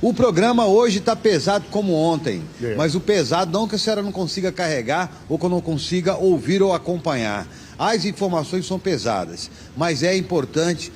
O programa hoje está pesado como ontem, mas o pesado não que a senhora não consiga carregar ou que eu não consiga ouvir ou acompanhar. As informações são pesadas, mas é importante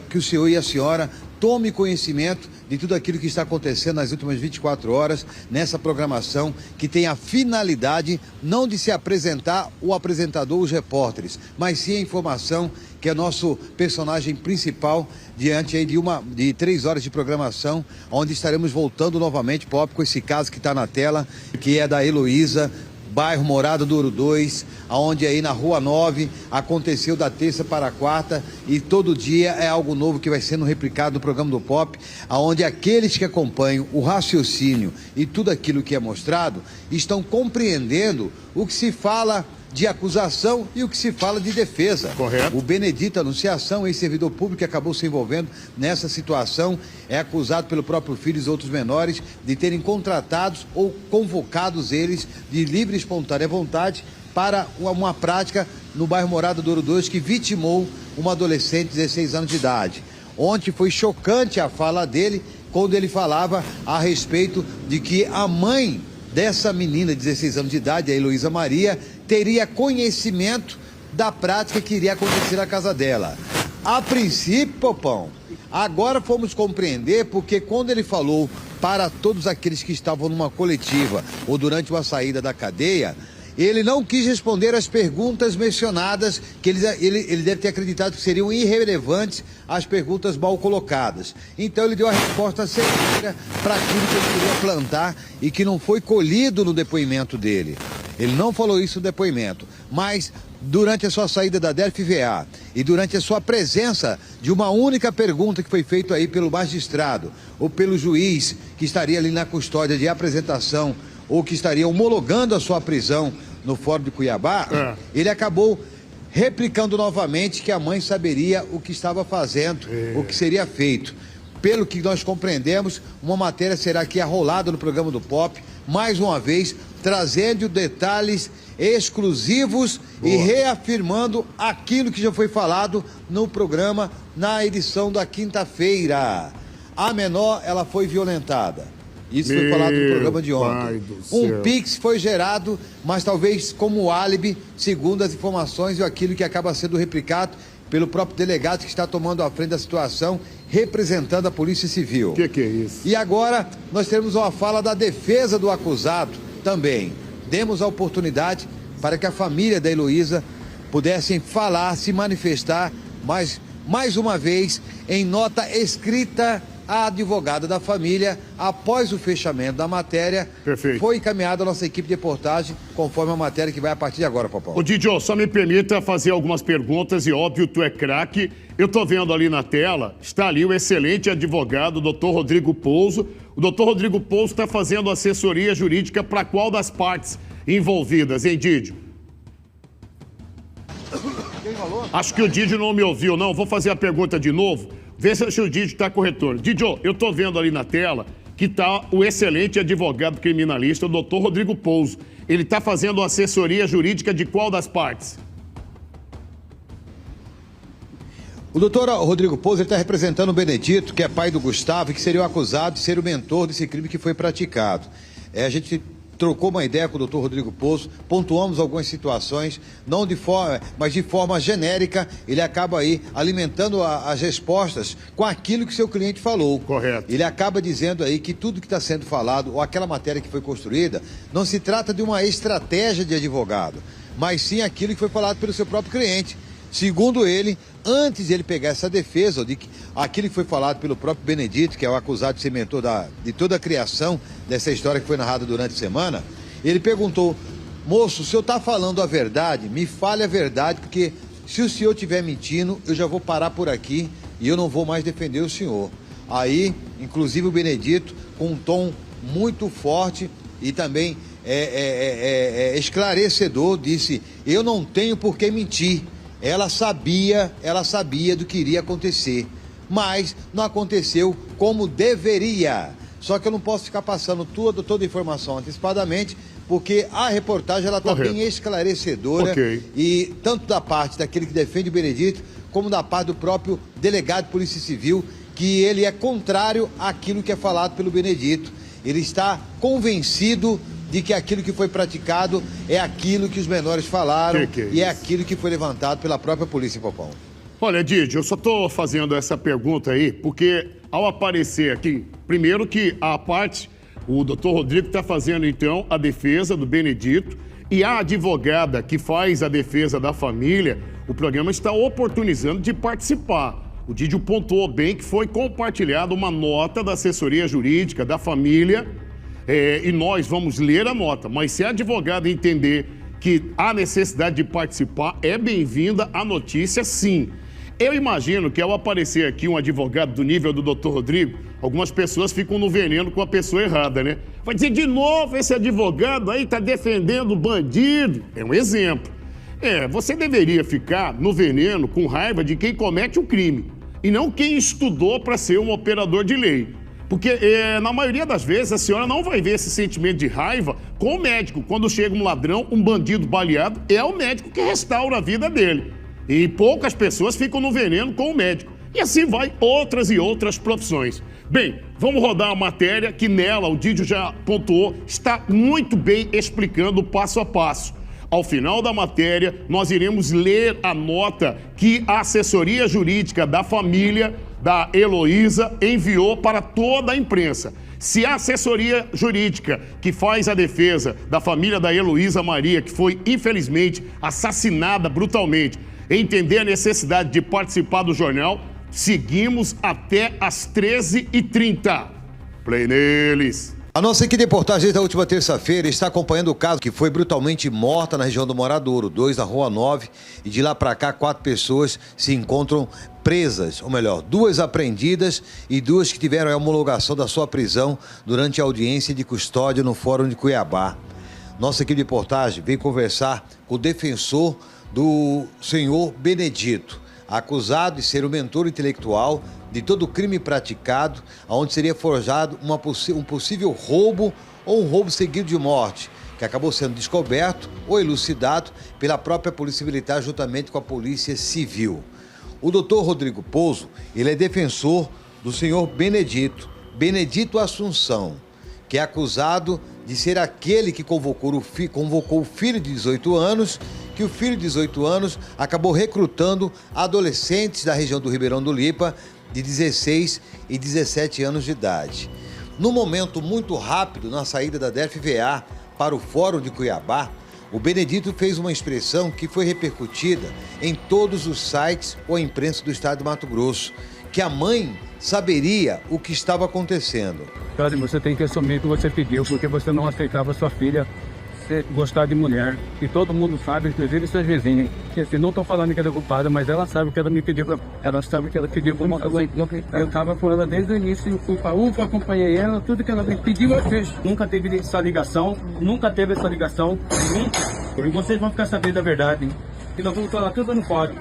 que o senhor e a senhora tome conhecimento de tudo aquilo que está acontecendo nas últimas 24 horas nessa programação que tem a finalidade não de se apresentar o apresentador, os repórteres, mas sim a informação que é nosso personagem principal diante aí de 3 horas de programação, onde estaremos voltando novamente com esse caso que está na tela, que é da Heloísa, bairro Morada do Ouro 2, onde aí na Rua 9 aconteceu da terça para a quarta e todo dia é algo novo que vai sendo replicado no programa do Pop, onde aqueles que acompanham o raciocínio e tudo aquilo que é mostrado estão compreendendo o que se fala de acusação e o que se fala de defesa. Correto. O Benedito Anunciação, ex-servidor público que acabou se envolvendo nessa situação, é acusado pelo próprio filho e outros menores de terem contratados ou convocados eles de livre e espontânea vontade para uma prática no bairro Morada do Ouro 2 que vitimou uma adolescente de 16 anos de idade. Ontem foi chocante a fala dele quando ele falava a respeito de que a mãe dessa menina de 16 anos de idade, a Heloísa Maria, teria conhecimento da prática que iria acontecer na casa dela. A princípio, Popão, agora fomos compreender porque quando ele falou para todos aqueles que estavam numa coletiva ou durante uma saída da cadeia, ele não quis responder as perguntas mencionadas, que ele deve ter acreditado que seriam irrelevantes as perguntas mal colocadas. Então ele deu a resposta certeira para aquilo que ele queria plantar e que não foi colhido no depoimento dele. Ele não falou isso no depoimento, mas durante a sua saída da DFVA e durante a sua presença de uma única pergunta que foi feita aí pelo magistrado ou pelo juiz que estaria ali na custódia de apresentação ou que estaria homologando a sua prisão no Fórum de Cuiabá, ele acabou replicando novamente que a mãe saberia o que estava fazendo, o que seria feito. Pelo que nós compreendemos, uma matéria será aqui arrolada no programa do Pop, mais uma vez, trazendo detalhes exclusivos e reafirmando aquilo que já foi falado no programa na edição da quinta-feira. A menor, ela foi violentada. Isso foi falado no programa de ontem. Um Pix foi gerado, mas talvez como álibi, segundo as informações e aquilo que acaba sendo replicado pelo próprio delegado que está tomando a frente da situação, representando a Polícia Civil. Que é isso? E agora nós temos uma fala da defesa do acusado também. Demos a oportunidade para que a família da Heloísa pudessem falar, se manifestar, mas mais uma vez, em nota escrita, a advogada da família, após o fechamento da matéria, foi encaminhada a nossa equipe de reportagem, conforme a matéria que vai a partir de agora, Popó. Ô, Didio, só me permita fazer algumas perguntas e, óbvio, tu é craque. Eu tô vendo ali na tela, está ali o excelente advogado, o doutor Rodrigo Pouso. O doutor Rodrigo Pouso está fazendo assessoria jurídica para qual das partes envolvidas, hein, Didio? Acho que o Didio não me ouviu, não. Vou fazer a pergunta de novo. Vê se o Didio está corretor. Didio, eu estou vendo ali na tela que está o excelente advogado criminalista, o doutor Rodrigo Pouso. Ele está fazendo assessoria jurídica de qual das partes? O doutor Rodrigo Pouso está representando o Benedito, que é pai do Gustavo, e que seria o acusado de ser o mentor desse crime que foi praticado. A gente trocou uma ideia com o doutor Rodrigo Pouso, pontuamos algumas situações, não de forma, mas de forma genérica, ele acaba aí alimentando as respostas com aquilo que seu cliente falou. Correto. Ele acaba dizendo aí que tudo que está sendo falado, ou aquela matéria que foi construída, não se trata de uma estratégia de advogado, mas sim aquilo que foi falado pelo seu próprio cliente. Segundo ele, antes de ele pegar essa defesa, de aquilo que foi falado pelo próprio Benedito, que é o acusado de ser mentor de toda a criação dessa história que foi narrada durante a semana, ele perguntou: moço, o senhor está falando a verdade? Me fale a verdade, porque se o senhor estiver mentindo, eu já vou parar por aqui e eu não vou mais defender o senhor. Aí, inclusive o Benedito, com um tom muito forte e também esclarecedor, disse: eu não tenho por que mentir. Ela sabia do que iria acontecer, mas não aconteceu como deveria. Só que eu não posso ficar passando toda a informação antecipadamente, porque a reportagem ela está bem esclarecedora, e tanto da parte daquele que defende o Benedito, como da parte do próprio delegado de Polícia Civil, que ele é contrário àquilo que é falado pelo Benedito. Ele está convencido de que aquilo que foi praticado é aquilo que os menores falaram e é aquilo que foi levantado pela própria polícia, Popão. Olha, Didi, eu só estou fazendo essa pergunta aí porque ao aparecer aqui, primeiro que a parte, o doutor Rodrigo está fazendo então a defesa do Benedito e a advogada que faz a defesa da família, o programa está oportunizando de participar. O Didio pontuou bem que foi compartilhada uma nota da assessoria jurídica da família e nós vamos ler a nota. Mas se a advogada entender que há necessidade de participar, é bem-vinda a notícia, sim. Eu imagino que ao aparecer aqui um advogado do nível do Dr. Rodrigo, algumas pessoas ficam no veneno com a pessoa errada, né? Vai dizer, de novo, esse advogado aí está defendendo o bandido. É um exemplo. Você deveria ficar no veneno com raiva de quem comete o crime e não quem estudou para ser um operador de lei. Porque, na maioria das vezes, a senhora não vai ver esse sentimento de raiva com o médico. Quando chega um ladrão, um bandido baleado, é o médico que restaura a vida dele. E poucas pessoas ficam no veneno com o médico. E assim vai outras e outras profissões. Bem, vamos rodar a matéria que nela, o Didio já pontuou, está muito bem explicando passo a passo. Ao final da matéria, nós iremos ler a nota que a assessoria jurídica da família da Heloísa enviou para toda a imprensa. Se a assessoria jurídica que faz a defesa da família da Heloísa Maria, que foi infelizmente assassinada brutalmente, entender a necessidade de participar do jornal, seguimos até às 13h30. Play neles! A nossa equipe de reportagem da última terça-feira está acompanhando o caso que foi brutalmente morta na região do Moradouro, 2 na Rua 9, e de lá para cá 4 pessoas se encontram presas, ou melhor, 2 apreendidas e 2 que tiveram a homologação da sua prisão durante a audiência de custódia no Fórum de Cuiabá. Nossa equipe de reportagem veio conversar com o defensor do senhor Benedito, acusado de ser o mentor intelectual de todo o crime praticado, onde seria forjado um possível roubo ou um roubo seguido de morte, que acabou sendo descoberto ou elucidado pela própria Polícia Militar juntamente com a Polícia Civil. O doutor Rodrigo Pouso, ele é defensor do senhor Benedito Assunção, que é acusado de ser aquele que convocou o filho de 18 anos, que o filho de 18 anos acabou recrutando adolescentes da região do Ribeirão do Lipa de 16 e 17 anos de idade. No momento muito rápido, na saída da DFVA para o Fórum de Cuiabá, o Benedito fez uma expressão que foi repercutida em todos os sites ou imprensa do estado de Mato Grosso, que a mãe saberia o que estava acontecendo. Você tem que assumir o que você pediu, porque você não aceitava sua filha gostar de mulher. E todo mundo sabe, inclusive suas vizinhas. Que não estou falando que ela é culpada, mas ela sabe que ela me pediu. Ela sabe que ela pediu para uma coisa. Eu estava com ela desde o início, fui para UFA, acompanhei ela, tudo que ela me pediu eu fiz. Nunca teve essa ligação, nunca. E vocês vão ficar sabendo da verdade. E nós vamos falar tudo no fórum.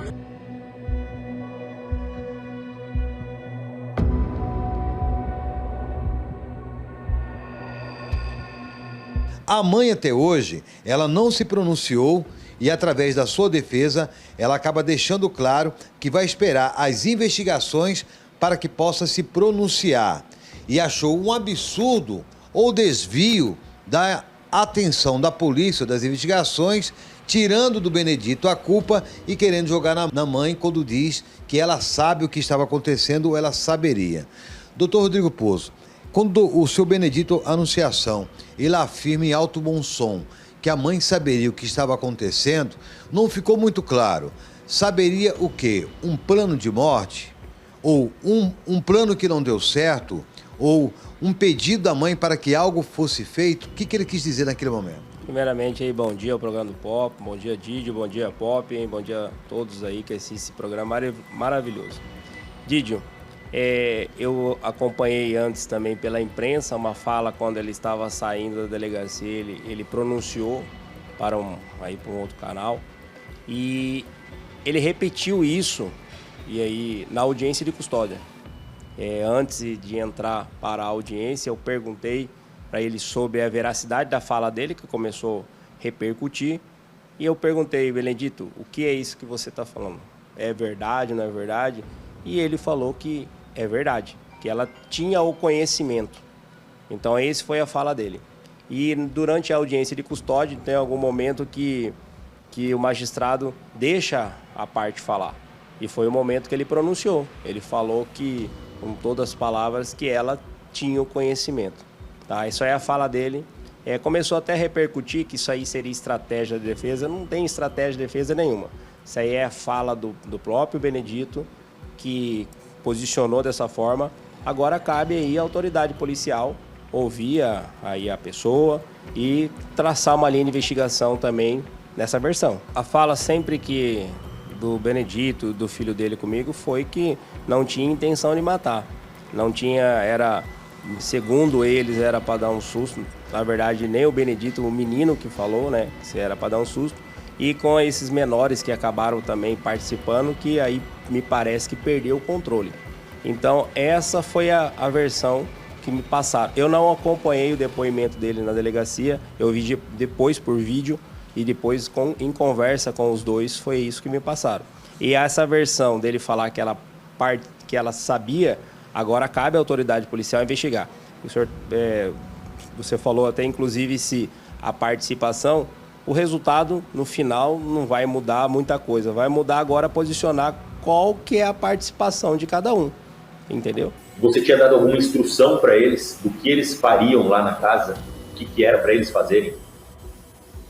A mãe até hoje, ela não se pronunciou e através da sua defesa, ela acaba deixando claro que vai esperar as investigações para que possa se pronunciar. E achou um absurdo ou desvio da atenção da polícia, das investigações, tirando do Benedito a culpa e querendo jogar na mãe quando diz que ela sabe o que estava acontecendo ou ela saberia. Doutor Rodrigo Pouso, quando o senhor Benedito Anunciação, ele afirma em alto bom som que a mãe saberia o que estava acontecendo, não ficou muito claro. Saberia o quê? Um plano de morte? Ou um plano que não deu certo? Ou um pedido da mãe para que algo fosse feito? O que ele quis dizer naquele momento? Primeiramente, aí, bom dia ao programa do Pop, bom dia Didio, bom dia Pop, hein? Bom dia a todos aí que assistem esse programa maravilhoso. Didio, eu acompanhei antes também pela imprensa uma fala quando ele estava saindo da delegacia, ele pronunciou para um outro canal e ele repetiu isso e aí na audiência de custódia. Antes de entrar para a audiência, eu perguntei para ele sobre a veracidade da fala dele, que começou a repercutir, e eu perguntei, Benedito, o que é isso que você está falando? É verdade, não é verdade? E ele falou que é verdade, que ela tinha o conhecimento. Então, esse foi a fala dele. E durante a audiência de custódia, tem algum momento que o magistrado deixa a parte falar. E foi o momento que ele pronunciou. Ele falou que, com todas as palavras, que ela tinha o conhecimento. Tá? Isso aí é a fala dele. Começou até a repercutir que isso aí seria estratégia de defesa. Não tem estratégia de defesa nenhuma. Isso aí é a fala do próprio Benedito, que posicionou dessa forma. Agora cabe aí à autoridade policial ouvir aí a pessoa e traçar uma linha de investigação também nessa versão. A fala sempre que do Benedito, do filho dele comigo, foi que não tinha intenção de matar. Não tinha, segundo eles, era para dar um susto. Na verdade, nem o Benedito, o menino que falou, né, que era para dar um susto. E com esses menores que acabaram também participando, que aí me parece que perdeu o controle. Então, essa foi a versão que me passaram. Eu não acompanhei o depoimento dele na delegacia, eu vi depois por vídeo e depois em conversa com os dois, foi isso que me passaram. E essa versão dele falar que ela sabia, agora cabe à autoridade policial investigar. O senhor, você falou até inclusive se a participação, o resultado no final não vai mudar muita coisa, vai mudar agora posicionar qual que é a participação de cada um, entendeu? Você tinha dado alguma instrução para eles do que eles fariam lá na casa? O que era para eles fazerem?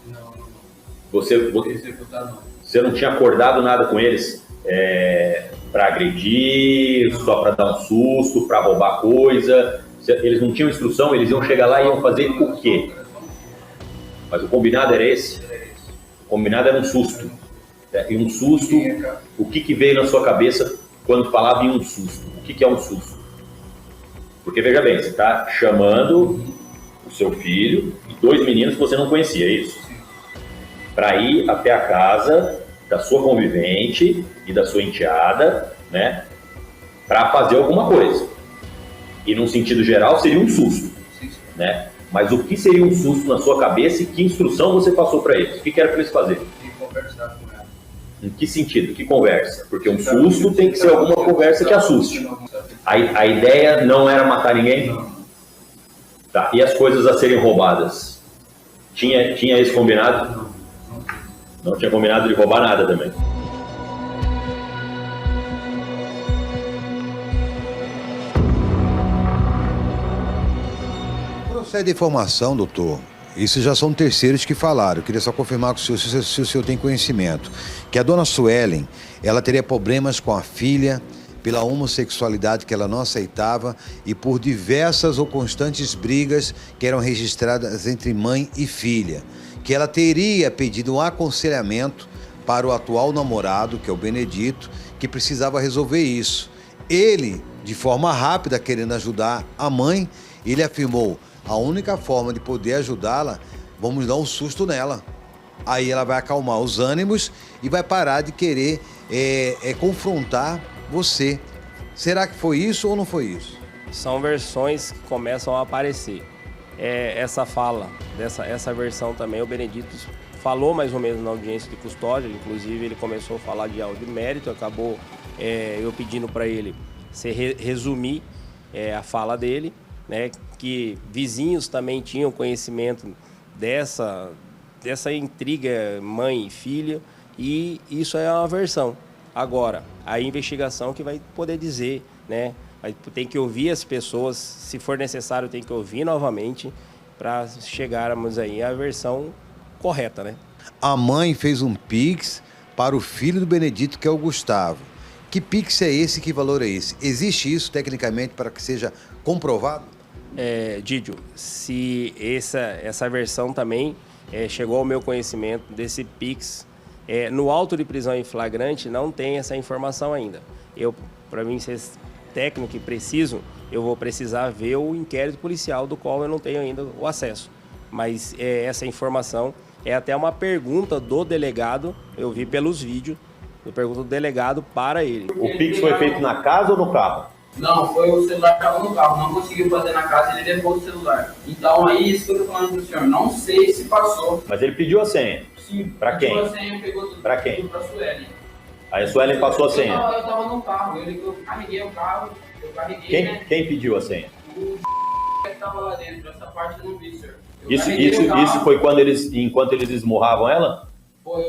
Não. Você não tinha acordado nada com eles para agredir, só para dar um susto, para roubar coisa? Eles não tinham instrução, eles iam chegar lá e iam fazer o quê? Mas o combinado era esse? O combinado era um susto. E um susto, o que veio na sua cabeça quando falava em um susto? O que é um susto? Porque, veja bem, você está chamando o seu filho e 2 meninos que você não conhecia, é isso? Para ir até a casa da sua convivente e da sua enteada, né? Para fazer alguma coisa. E, num sentido geral, seria um susto, né? Mas o que seria um susto na sua cabeça e que instrução você passou para eles? O que era para eles fazerem? Conversar com ela. Em que sentido? Que conversa? Porque um susto tem que ser alguma conversa que assuste. A ideia não era matar ninguém? Não. Tá. E as coisas a serem roubadas? Tinha esse combinado? Não tinha combinado de roubar nada também. Procede a informação, doutor. Isso já são terceiros que falaram. Eu queria só confirmar com o senhor, se o senhor tem conhecimento, que a dona Suelen, ela teria problemas com a filha pela homossexualidade que ela não aceitava e por diversas ou constantes brigas que eram registradas entre mãe e filha. Que ela teria pedido um aconselhamento para o atual namorado, que é o Benedito, que precisava resolver isso. Ele, de forma rápida, querendo ajudar a mãe, ele afirmou: a única forma de poder ajudá-la, vamos dar um susto nela. Aí ela vai acalmar os ânimos e vai parar de querer confrontar você. Será que foi isso ou não foi isso? São versões que começam a aparecer. Essa fala, essa versão também, o Benedito falou mais ou menos na audiência de custódia, inclusive ele começou a falar de áudio de mérito, acabou eu pedindo para ele resumir a fala dele, né, que vizinhos também tinham conhecimento dessa intriga mãe e filha, e isso é uma versão. Agora, a investigação que vai poder dizer, né, tem que ouvir as pessoas, se for necessário tem que ouvir novamente para chegarmos aí à versão correta, né? A mãe fez um Pix para o filho do Benedito, que é o Gustavo. Que Pix é esse? Que valor é esse? Existe isso tecnicamente para que seja comprovado? Didio, se essa versão também chegou ao meu conhecimento desse Pix, no auto de prisão em flagrante não tem essa informação ainda. Para mim ser técnico e preciso, eu vou precisar ver o inquérito policial, do qual eu não tenho ainda o acesso. Mas essa informação é até uma pergunta do delegado, eu vi pelos vídeos, eu pergunto do delegado para ele. O Pix foi feito na casa ou no carro? Não, foi o celular que estava no carro, não conseguiu fazer na casa, ele levou o celular. Então aí, isso que eu tô falando pro senhor, não sei se passou. Mas ele pediu a senha? Sim. Pra quem? Pediu a senha, pegou tudo. Pra quem? Pra Suelen. Aí a Suelen passou a senha. Eu tava no carro, eu carreguei o carro, né? Quem pediu a senha? O que tava lá dentro, essa parte eu não vi, senhor. Isso foi enquanto eles esmurravam ela? Foi,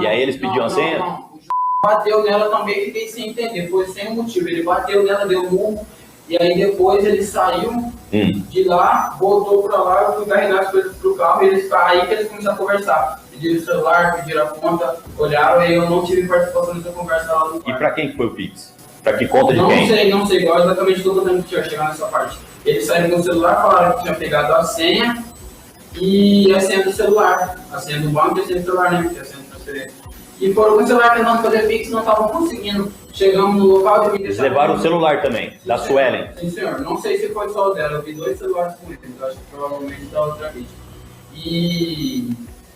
e aí eles pediam a senha? Não. O bateu nela também, fiquei sem entender, foi sem motivo. Ele bateu nela, deu murro, e aí depois ele saiu de lá, voltou pra lá, eu fui carregar as coisas pro carro, e aí que eles começaram a conversar. Pediram o celular, pediram a conta, olharam, e eu não tive participação nessa conversa lá no quarto. E pra quem que foi o Pix? Pra que conta de quem? Não sei, igual exatamente estou contando que tinha chegado nessa parte. Eles saíram com o celular, falaram que tinha pegado a senha e a senha do celular. A senha do banco e a senha do celular, né? Que é a senha de transferência. E foram com o celular tentando fazer Pix, não estavam conseguindo. Chegamos no local de me Eles levaram o celular também, Sim, da Suelen. Sim, senhor. Não sei se foi só o dela, eu vi 2 celulares com eles, eu acho que provavelmente da outra vítima. E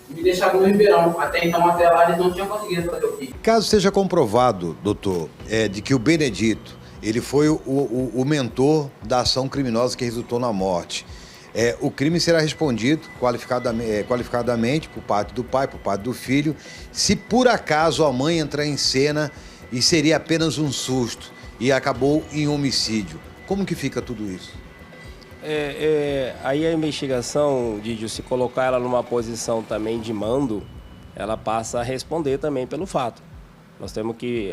me deixaram no Ribeirão. Até então, até lá, eles não tinham conseguido fazer o Pix. Caso seja comprovado, doutor, de que o Benedito ele foi o mentor da ação criminosa que resultou na morte, o crime será respondido qualificadamente por parte do pai, por parte do filho. Se por acaso a mãe entrar em cena e seria apenas um susto e acabou em homicídio, como que fica tudo isso? Aí a investigação, Didio, se colocar ela numa posição também de mando, ela passa a responder também pelo fato. Nós temos que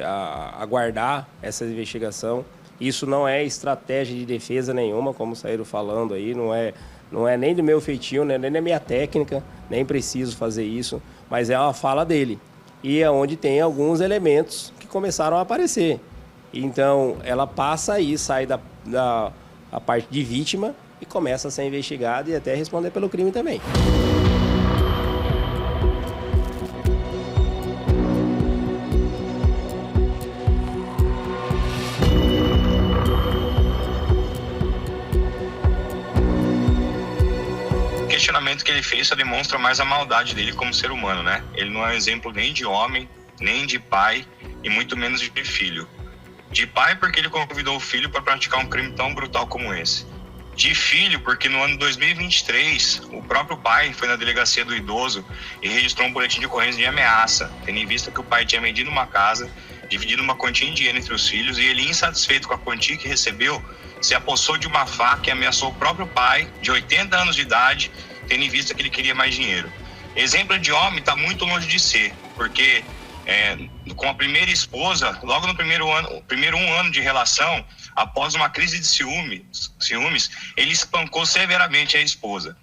aguardar essa investigação. Isso não é estratégia de defesa nenhuma, como saíram falando aí, não é nem do meu feitio, nem da minha técnica, nem preciso fazer isso, mas é uma fala dele. E é onde tem alguns elementos que começaram a aparecer. Então, ela passa aí, sai da parte de vítima e começa a ser investigada e até responder pelo crime também. O questionamento que ele fez só demonstra mais a maldade dele como ser humano, né? Ele não é um exemplo nem de homem, nem de pai e muito menos de filho. De pai porque ele convidou o filho para praticar um crime tão brutal como esse. De filho porque no ano 2023 o próprio pai foi na delegacia do idoso e registrou um boletim de ocorrência de ameaça, tendo em vista que o pai tinha vendido uma casa, dividido uma quantia em dinheiro entre os filhos, e ele, insatisfeito com a quantia que recebeu, se apossou de uma faca e ameaçou o próprio pai, de 80 anos de idade, tendo em vista que ele queria mais dinheiro. Exemplo de homem está muito longe de ser, porque com a primeira esposa, logo no primeiro um ano de relação, após uma crise de ciúmes, ele espancou severamente a esposa.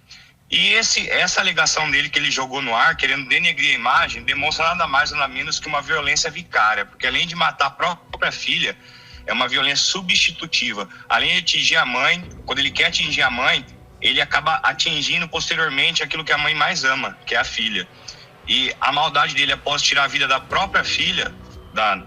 E essa alegação dele que ele jogou no ar, querendo denegrir a imagem, demonstra nada mais nada menos que uma violência vicária, porque além de matar a própria filha, é uma violência substitutiva. Além de atingir a mãe, quando ele quer atingir a mãe, ele acaba atingindo posteriormente aquilo que a mãe mais ama, que é a filha. E a maldade dele, após tirar a vida da própria filha,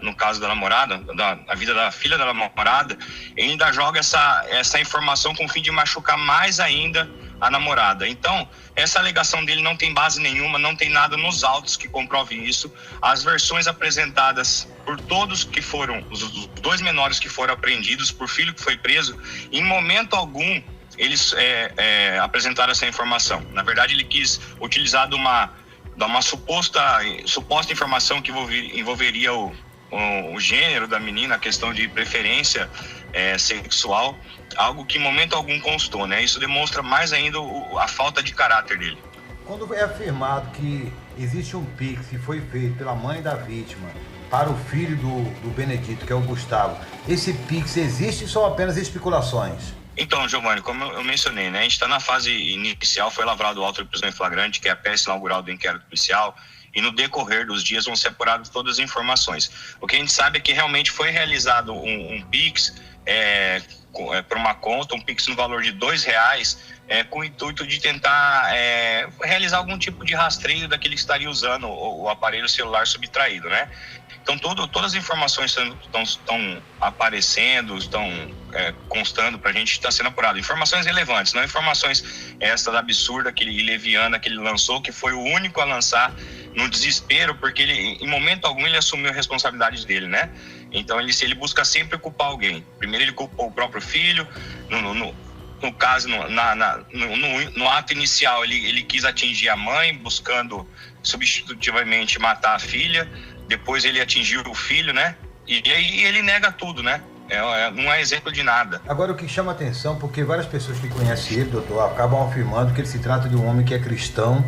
no caso da namorada, a vida da filha da namorada, ele ainda joga essa informação com o fim de machucar mais ainda a namorada. Então, essa alegação dele não tem base nenhuma, não tem nada nos autos que comprove isso. As versões apresentadas por todos que foram, os 2 menores que foram apreendidos, por filho que foi preso, em momento algum eles apresentaram essa informação. Na verdade, ele quis utilizar de uma suposta informação que envolveria o gênero da menina, a questão de preferência sexual, algo que em momento algum constou, né? Isso demonstra mais ainda a falta de caráter dele. Quando é afirmado que existe um Pix que foi feito pela mãe da vítima para o filho do Benedito, que é o Gustavo, esse Pix existe ou são apenas especulações? Então, Giovanni, como eu mencionei, né, a gente está na fase inicial, foi lavrado o auto de prisão em flagrante, que é a peça inaugural do inquérito policial, e no decorrer dos dias vão ser apuradas todas as informações. O que a gente sabe é que realmente foi realizado um Pix por uma conta, um Pix no valor de R$2, com o intuito de tentar realizar algum tipo de rastreio daquele que estaria usando o aparelho celular subtraído, né? Então, todas as informações estão aparecendo, estão constando para a gente, está sendo apurado. Informações relevantes, não informações essa absurda, leviana que ele lançou, que foi o único a lançar no desespero, porque ele, em momento algum, ele assumiu a responsabilidade dele, né? Então, ele busca sempre culpar alguém. Primeiro, ele culpou o próprio filho, no caso, no ato inicial, ele quis atingir a mãe, buscando substitutivamente matar a filha. depois ele atingiu o filho, né? E aí ele nega tudo, né? Não é exemplo de nada. Agora, o que chama atenção, porque várias pessoas que conhecem ele, doutor, acabam afirmando que ele se trata de um homem que é cristão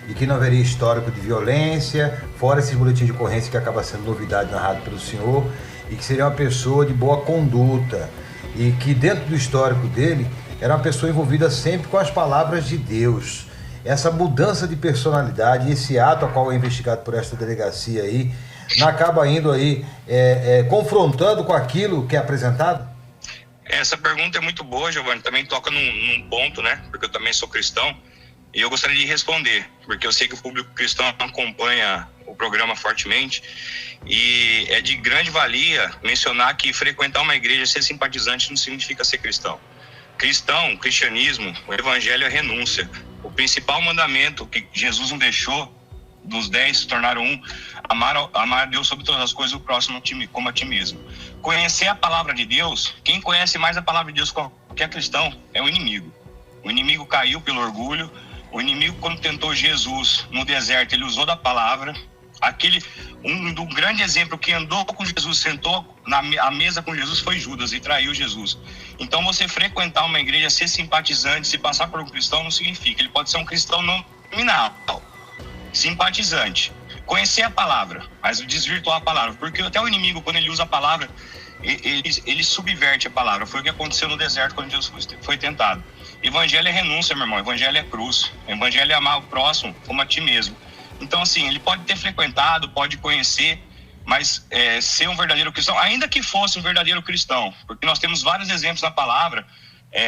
e que não haveria histórico de violência, fora esses boletins de ocorrência que acaba sendo novidade narrado pelo senhor, e que seria uma pessoa de boa conduta, e que dentro do histórico dele era uma pessoa envolvida sempre com as palavras de Deus. Essa mudança de personalidade, esse ato ao qual é investigado por esta delegacia aí, não acaba indo aí confrontando com aquilo que é apresentado? Essa pergunta é muito boa, Giovanni, também toca num ponto, né? Porque eu também sou cristão e eu gostaria de responder, porque eu sei que o público cristão acompanha o programa fortemente e é de grande valia mencionar que frequentar uma igreja, ser simpatizante não significa ser cristão. Cristianismo, o evangelho é renúncia. O principal mandamento que Jesus nos deixou, dos 10 se tornaram um, amar a Deus sobre todas as coisas, o próximo como a ti mesmo. Conhecer a palavra de Deus, quem conhece mais a palavra de Deus que é cristão, é o inimigo. O inimigo caiu pelo orgulho, o inimigo quando tentou Jesus no deserto, ele usou da palavra. Um grande exemplo que andou com Jesus, sentou à mesa com Jesus foi Judas e traiu Jesus. Então você frequentar uma igreja, ser simpatizante, se passar por um cristão não significa, ele pode ser um cristão nominal, simpatizante, conhecer a palavra, mas desvirtuar a palavra, porque até o inimigo, quando ele usa a palavra, ele subverte a palavra. Foi o que aconteceu no deserto quando Jesus foi tentado. Evangelho é renúncia, meu irmão, evangelho é cruz, evangelho é amar o próximo como a ti mesmo. Então assim, ele pode ter frequentado, pode conhecer, mas ser um verdadeiro cristão, ainda que fosse um verdadeiro cristão, porque nós temos vários exemplos na palavra.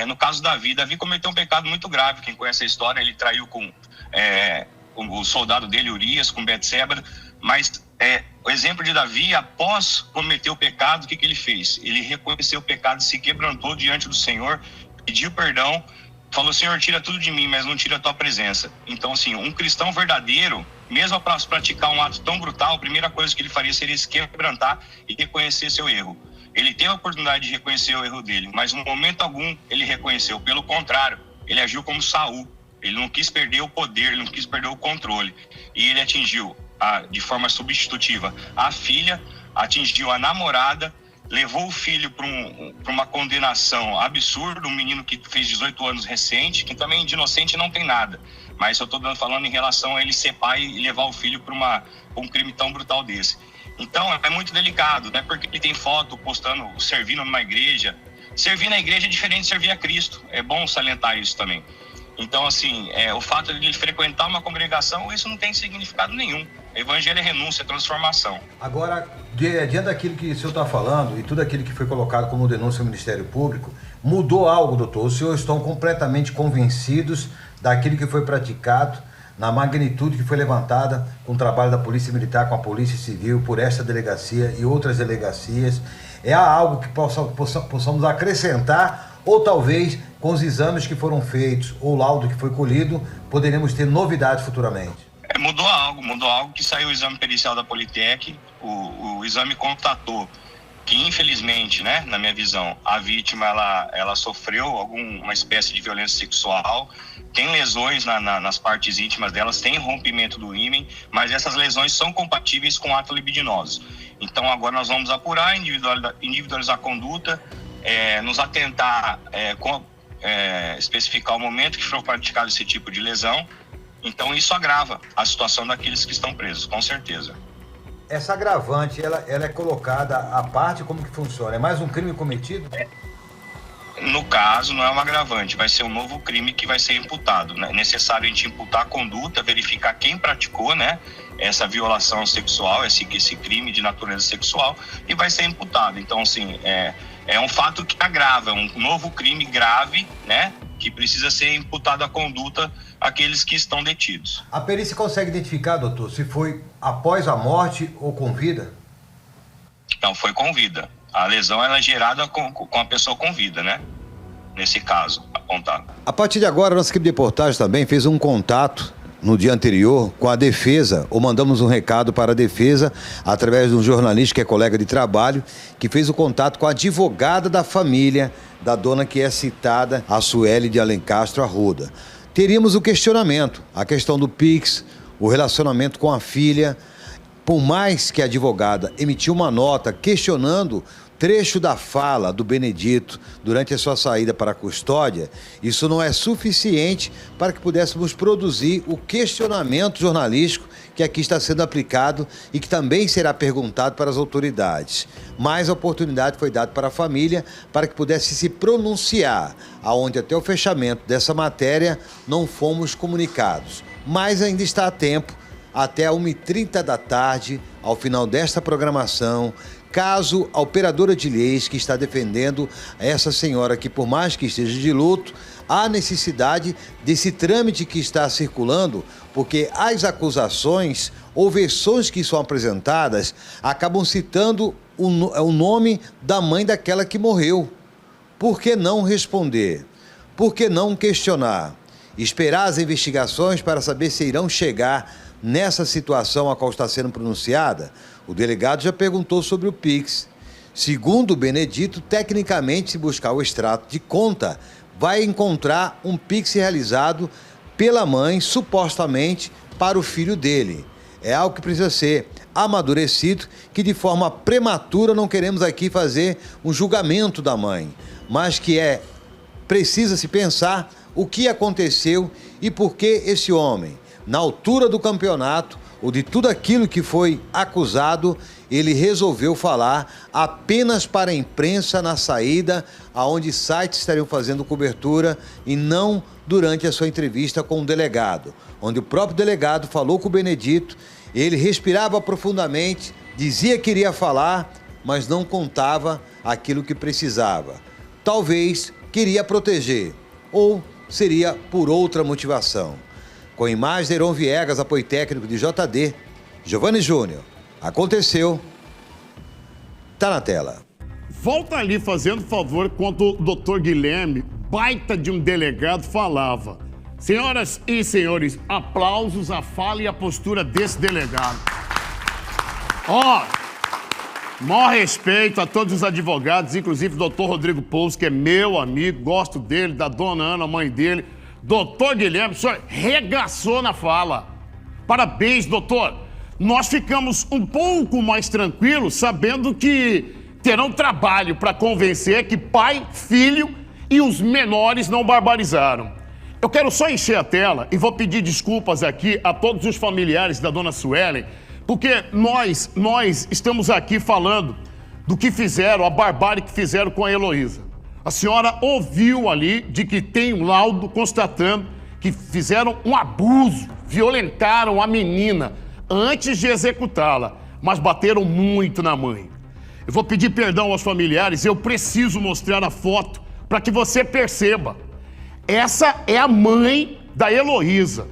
No caso Davi cometeu um pecado muito grave. Quem conhece a história, ele traiu com o soldado dele, Urias, com Betseba, mas o exemplo de Davi, após cometer o pecado, o que ele fez? Ele reconheceu o pecado, se quebrantou diante do Senhor, pediu perdão, falou: Senhor, tira tudo de mim, mas não tira a tua presença. Então assim, um cristão verdadeiro, mesmo após praticar um ato tão brutal, a primeira coisa que ele faria seria se quebrantar e reconhecer seu erro. Ele teve a oportunidade de reconhecer o erro dele, mas em momento algum ele reconheceu. Pelo contrário, ele agiu como Saul. Ele não quis perder o poder, ele não quis perder o controle. E ele atingiu, de forma substitutiva, a filha, atingiu a namorada, levou o filho para uma condenação absurda, um menino que fez 18 anos recente, que também de inocente não tem nada. Mas eu estou falando em relação a ele ser pai e levar o filho para um crime tão brutal desse. Então é muito delicado, né? Porque ele tem foto postando, servindo numa igreja. Servir na igreja é diferente de servir a Cristo. É bom salientar isso também. Então, assim, o fato de ele frequentar uma congregação, isso não tem significado nenhum. Evangelho é renúncia, é transformação. Agora, diante daquilo que o senhor está falando e tudo aquilo que foi colocado como denúncia ao Ministério Público, mudou algo, doutor? Os senhores estão completamente convencidos daquilo que foi praticado, na magnitude que foi levantada com o trabalho da Polícia Militar, com a Polícia Civil, por esta delegacia e outras delegacias? É algo que possamos acrescentar, ou talvez com os exames que foram feitos ou o laudo que foi colhido, poderemos ter novidades futuramente? Mudou algo que saiu o exame pericial da Politec. O exame constatou que, infelizmente, né, na minha visão, a vítima ela sofreu alguma espécie de violência sexual, tem lesões nas partes íntimas delas, tem rompimento do ímen, mas essas lesões são compatíveis com atos libidinosos. Então agora nós vamos apurar, individualizar a conduta, nos atentar, especificar o momento que foi praticado esse tipo de lesão. Então isso agrava a situação daqueles que estão presos, com certeza. Essa agravante, ela é colocada à parte? Como que funciona? É mais um crime cometido? No caso, não é um agravante, vai ser um novo crime que vai ser imputado, né? É necessário a gente imputar a conduta, verificar quem praticou, né, essa violação sexual, esse crime de natureza sexual, e vai ser imputado. Então, assim, é um fato que agrava, um novo crime grave, né, que precisa ser imputado a conduta àqueles que estão detidos. A perícia consegue identificar, doutor, se foi após a morte ou com vida? Não, foi com vida. A lesão ela é gerada com a pessoa com vida, né? Nesse caso, apontado. A partir de agora, a nossa equipe de reportagem também fez um contato no dia anterior com a defesa, ou mandamos um recado para a defesa através de um jornalista que é colega de trabalho, que fez o contato com a advogada da família da dona que é citada, a Sueli de Alencastro Arruda. Teríamos o questionamento, a questão do Pix, o relacionamento com a filha. por mais que a advogada emitiu uma nota questionando trecho da fala do Benedito durante a sua saída para a custódia, isso não é suficiente para que pudéssemos produzir o questionamento jornalístico que aqui está sendo aplicado e que também será perguntado para as autoridades. Mas a oportunidade foi dada para a família para que pudesse se pronunciar, aonde até o fechamento dessa matéria não fomos comunicados. Mas ainda está a tempo, até 1h30 da tarde, ao final desta programação, caso a operadora de leis que está defendendo essa senhora que, por mais que esteja de luto, há necessidade desse trâmite que está circulando, porque as acusações ou versões que são apresentadas acabam citando o nome da mãe daquela que morreu. Por que não responder? Por que não questionar? Esperar as investigações para saber se irão chegar nessa situação a qual está sendo pronunciada? O delegado já perguntou sobre o Pix. Segundo o Benedito, tecnicamente, se buscar o extrato de conta, vai encontrar um Pix realizado pela mãe, supostamente, para o filho dele. É algo que precisa ser amadurecido, que de forma prematura não queremos aqui fazer um julgamento da mãe, mas que precisa se pensar o que aconteceu e por que esse homem, na altura do campeonato, ou de tudo aquilo que foi acusado, ele resolveu falar apenas para a imprensa na saída, aonde sites estariam fazendo cobertura, e não durante a sua entrevista com o delegado, onde o próprio delegado falou com o Benedito, ele respirava profundamente, dizia que iria falar, mas não contava aquilo que precisava. Talvez queria proteger, ou seria por outra motivação. Com imagens de Heron Viegas, apoio técnico de JD, Giovanni Júnior. Aconteceu. Tá na tela. Volta ali fazendo favor quando o doutor Guilherme, baita de um delegado, falava. Senhoras e senhores, aplausos à fala e à postura desse delegado. Maior respeito a todos os advogados, inclusive o doutor Rodrigo Pouso, que é meu amigo, gosto dele, da dona Ana, mãe dele. Doutor Guilherme, o senhor regaçou na fala. Parabéns, doutor. Nós ficamos um pouco mais tranquilos sabendo que terão trabalho para convencer que pai, filho e os menores não barbarizaram. Eu quero só encher a tela e vou pedir desculpas aqui a todos os familiares da dona Suelen, porque nós estamos aqui falando do que fizeram, a barbárie que fizeram com a Heloísa. A senhora ouviu ali de que tem um laudo constatando que fizeram um abuso, violentaram a menina antes de executá-la, mas bateram muito na mãe. Eu vou pedir perdão aos familiares, eu preciso mostrar a foto para que você perceba. Essa é a mãe da Heloísa.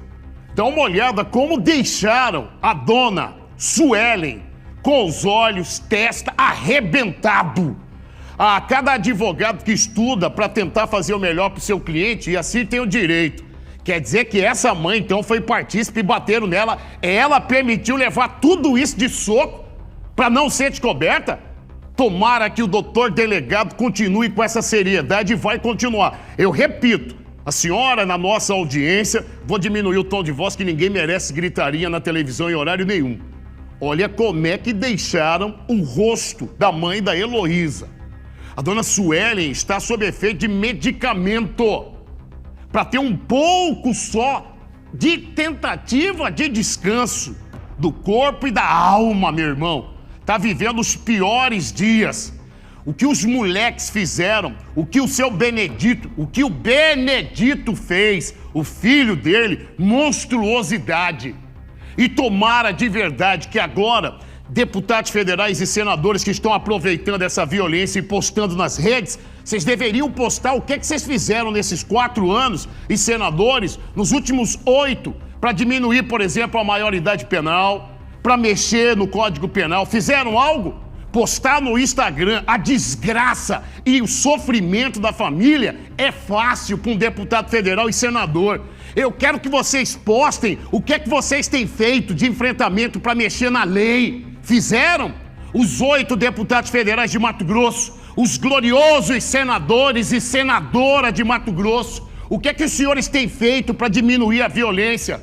Dá uma olhada como deixaram a dona Suelen com os olhos, testa arrebentado. Cada advogado que estuda para tentar fazer o melhor para o seu cliente, e assim tem o direito. Quer dizer que essa mãe, então, foi partícipe e bateram nela. Ela permitiu levar tudo isso de soco para não ser descoberta? Tomara que o doutor delegado continue com essa seriedade e vai continuar. Eu repito, a senhora, na nossa audiência, vou diminuir o tom de voz que ninguém merece gritaria na televisão em horário nenhum. Olha como é que deixaram o rosto da mãe da Heloísa. A dona Suelen está sob efeito de medicamento para ter um pouco só de tentativa de descanso do corpo e da alma, meu irmão. Está vivendo os piores dias. O que os moleques fizeram, o que o seu Benedito, o que o Benedito fez, o filho dele, monstruosidade. E tomara de verdade que agora deputados federais e senadores que estão aproveitando essa violência e postando nas redes, vocês deveriam postar o que vocês fizeram nesses 4 anos, e senadores, nos últimos 8, para diminuir, por exemplo, a maioridade penal, para mexer no Código Penal. Fizeram algo? Postar no Instagram a desgraça e o sofrimento da família é fácil para um deputado federal e senador. Eu quero que vocês postem o que vocês têm feito de enfrentamento para mexer na lei. Fizeram? Os 8 deputados federais de Mato Grosso, os gloriosos senadores e senadora de Mato Grosso, o que os senhores têm feito para diminuir a violência?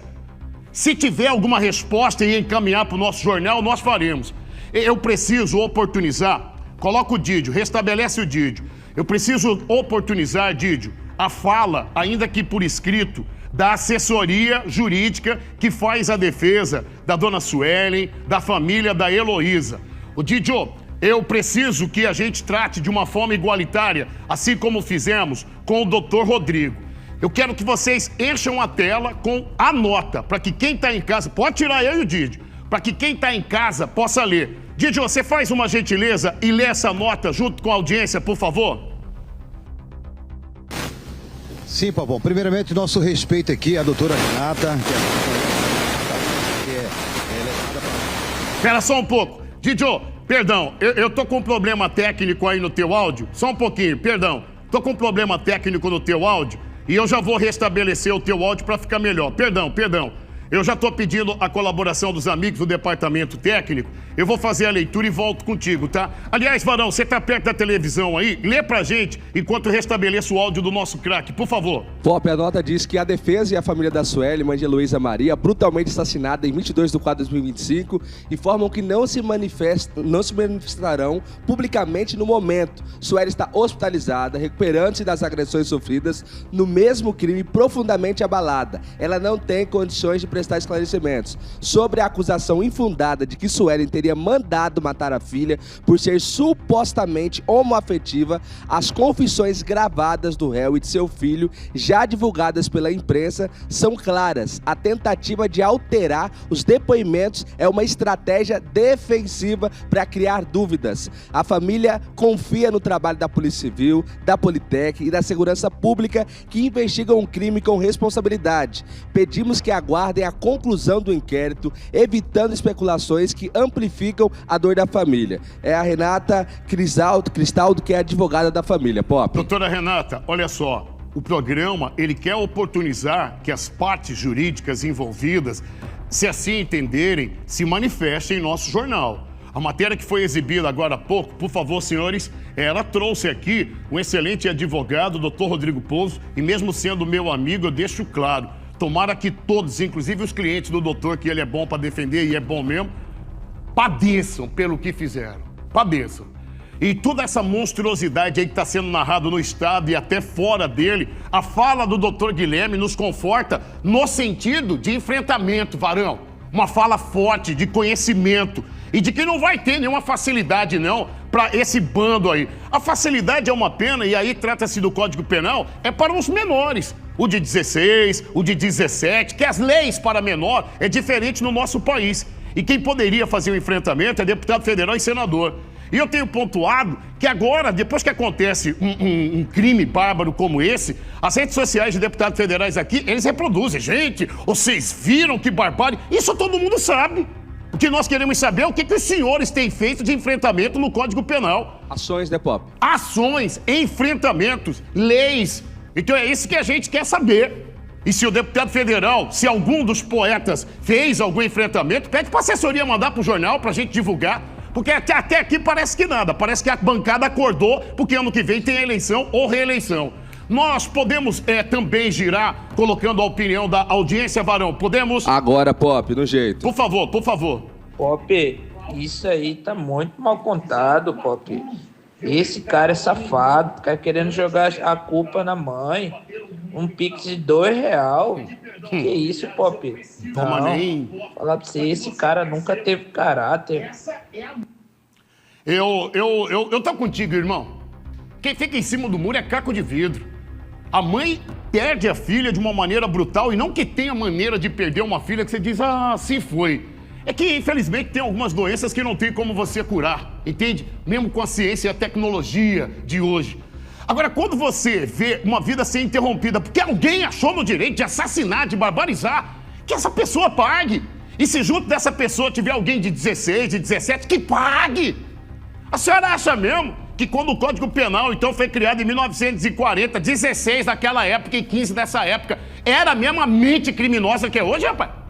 Se tiver alguma resposta e encaminhar para o nosso jornal, nós faremos. Eu preciso oportunizar, coloca o Didio, restabelece o Didio. Eu preciso oportunizar, Didio, a fala, ainda que por escrito, da assessoria jurídica que faz a defesa da dona Suelen, da família da Heloísa. O Didio, eu preciso que a gente trate de uma forma igualitária, assim como fizemos com o Dr. Rodrigo. Eu quero que vocês encham a tela com a nota, para que quem está em casa, pode tirar eu e o Didio, para que quem está em casa possa ler. Didio, você faz uma gentileza e lê essa nota junto com a audiência, por favor? Sim, Pavão. Primeiramente, nosso respeito aqui à doutora Renata, Espera só um pouco. Didio, perdão, eu tô com um problema técnico aí no teu áudio. Só um pouquinho, perdão. Tô com um problema técnico no teu áudio e eu já vou restabelecer o teu áudio para ficar melhor. Perdão. Eu já estou pedindo a colaboração dos amigos do departamento técnico. Eu vou fazer a leitura e volto contigo, tá? Aliás, Varão, você está perto da televisão aí? Lê pra gente enquanto eu restabeleço o áudio do nosso craque, por favor. Pop, a nota diz que a defesa e a família da Sueli, mãe de Heloísa Maria, brutalmente assassinada em 22/4/2025, informam que não se manifestarão publicamente no momento. Sueli está hospitalizada, recuperando-se das agressões sofridas no mesmo crime, profundamente abalada. Ela não tem condições de prestar esclarecimentos sobre a acusação infundada de que Suelen teria mandado matar a filha por ser supostamente homoafetiva. As confissões gravadas do réu e de seu filho, já divulgadas pela imprensa, são claras. A tentativa de alterar os depoimentos é uma estratégia defensiva para criar dúvidas. A família confia no trabalho da Polícia Civil, da Politec e da Segurança Pública, que investigam o crime com responsabilidade. Pedimos que aguardem a conclusão do inquérito, evitando especulações que amplificam a dor da família. É a Renata Cristaldo, que é advogada da família. Pop. Doutora Renata, olha só, o programa, ele quer oportunizar que as partes jurídicas envolvidas, se assim entenderem, se manifestem em nosso jornal. A matéria que foi exibida agora há pouco, por favor, senhores, ela trouxe aqui um excelente advogado, Dr. Rodrigo Pouso, e mesmo sendo meu amigo, eu deixo claro, tomara que todos, inclusive os clientes do doutor, que ele é bom para defender e é bom mesmo, padeçam pelo que fizeram. Padeçam. E toda essa monstruosidade aí que está sendo narrado no estado e até fora dele, a fala do doutor Guilherme nos conforta no sentido de enfrentamento, Varão. Uma fala forte, de conhecimento e de que não vai ter nenhuma facilidade, não, para esse bando aí. A facilidade é uma pena, e aí trata-se do Código Penal, é para os menores. O de 16, o de 17, que as leis para menor é diferente no nosso país. E quem poderia fazer o enfrentamento é deputado federal e senador. E eu tenho pontuado que agora, depois que acontece um crime bárbaro como esse, as redes sociais de deputados federais aqui, eles reproduzem. Gente, vocês viram que barbárie? Isso todo mundo sabe. O que nós queremos saber é o que os senhores têm feito de enfrentamento no Código Penal. Ações, né, Pop? Ações, enfrentamentos, leis. Então é isso que a gente quer saber. E se o deputado federal, se algum dos poetas fez algum enfrentamento, pede para a assessoria mandar para o jornal para a gente divulgar. Porque até aqui parece que nada. Parece que a bancada acordou, porque ano que vem tem eleição ou reeleição. Nós podemos também girar colocando a opinião da audiência, Varão. Podemos? Agora, Pop, no jeito. Por favor, por favor. Pop, isso aí tá muito mal contado, Pop. Esse cara é safado, tá querendo jogar a culpa na mãe. Um pix de R$2. Que isso, Pop? Toma não, nem. Falar pra você, esse cara nunca teve caráter. Eu tô contigo, irmão. Quem fica em cima do muro é caco de vidro. A mãe perde a filha de uma maneira brutal, e não que tenha maneira de perder uma filha que você diz, assim foi. É que, infelizmente, tem algumas doenças que não tem como você curar, entende? Mesmo com a ciência e a tecnologia de hoje. Agora, quando você vê uma vida ser interrompida porque alguém achou no direito de assassinar, de barbarizar, que essa pessoa pague. E se junto dessa pessoa tiver alguém de 16, de 17, que pague. A senhora acha mesmo que quando o Código Penal, então, foi criado em 1940, 16 naquela época e 15 dessa época, era a mesma mente criminosa que é hoje, rapaz?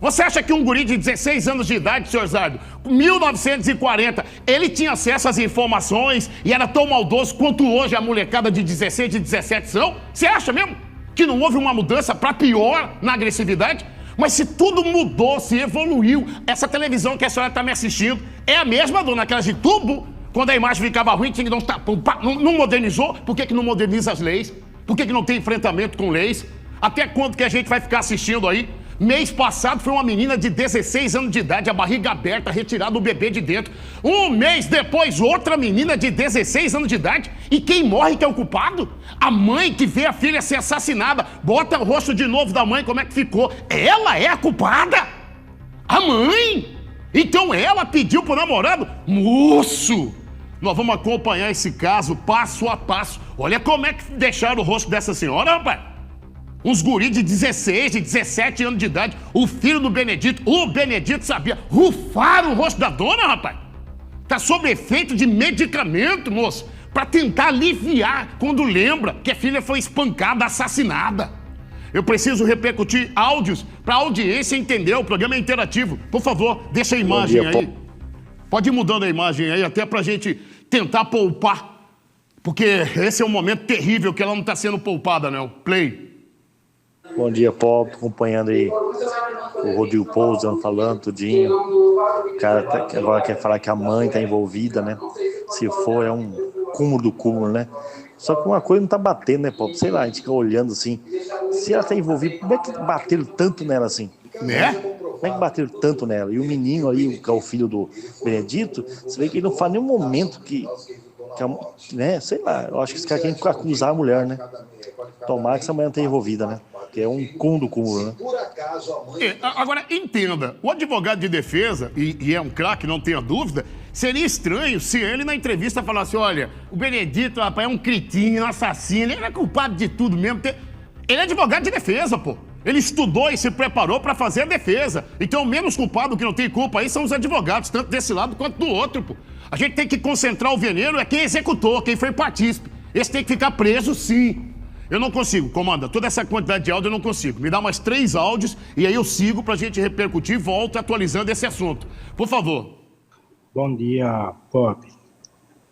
Você acha que um guri de 16 anos de idade, senhor Zardo, 1940, ele tinha acesso às informações e era tão maldoso quanto hoje a molecada de 16, de 17 são? Você acha mesmo que não houve uma mudança para pior na agressividade? Mas se tudo mudou, se evoluiu, essa televisão que a senhora está me assistindo é a mesma, dona, aquela de tubo? Quando a imagem ficava ruim, tinha que dar não modernizou? Por que não moderniza as leis? Por que não tem enfrentamento com leis? Até quando que a gente vai ficar assistindo aí? Mês passado foi uma menina de 16 anos de idade, a barriga aberta, retirada o bebê de dentro. Um mês depois, outra menina de 16 anos de idade. E quem morre que é o culpado? A mãe que vê a filha ser assassinada. Bota o rosto de novo da mãe, como é que ficou? Ela é a culpada? A mãe? Então ela pediu pro namorado? Moço! Nós vamos acompanhar esse caso passo a passo. Olha como é que deixaram o rosto dessa senhora, rapaz. Uns guris de 16, de 17 anos de idade, o filho do Benedito, o Benedito sabia, rufaram o rosto da dona, rapaz. Tá sob efeito de medicamento, moço, pra tentar aliviar quando lembra que a filha foi espancada, assassinada. Eu preciso repercutir áudios pra audiência entender, o programa é interativo. Por favor, deixa a imagem aí. Pode ir mudando a imagem aí, até pra gente tentar poupar. Porque esse é um momento terrível que ela não tá sendo poupada, né? O play. Bom dia, Pop, acompanhando aí o Rodrigo Pouso falando tudinho. O cara agora quer falar que a mãe tá envolvida, né? Se for, é um cúmulo do cúmulo, né? Só que uma coisa não tá batendo, né, Pop? Sei lá, a gente fica olhando assim. Se ela tá envolvida, como é que bateram tanto nela assim? Né? Como é que bateram tanto nela? E o menino aí, que é o filho do Benedito, você vê que ele não faz nenhum momento que né? Sei lá, eu acho que esse cara quer acusar a mulher, né? Tomara que essa mulher não tenha envolvida, né? Que é um cúmulo do cúmulo, né? Agora, entenda, o advogado de defesa, e é um craque, não tenha dúvida, seria estranho se ele na entrevista falasse, olha, o Benedito, rapaz, é um cretino, um assassino, ele é culpado de tudo mesmo. Ele é advogado de defesa, pô. Ele estudou e se preparou para fazer a defesa. Então, o menos culpado que não tem culpa aí são os advogados, tanto desse lado quanto do outro, pô. A gente tem que concentrar o veneno, é quem executou, quem foi partícipe. Esse tem que ficar preso, sim. Eu não consigo, comanda, toda essa quantidade de áudio eu não consigo. Me dá mais 3 áudios e aí eu sigo pra gente repercutir e volto atualizando esse assunto. Por favor. Bom dia, Pop.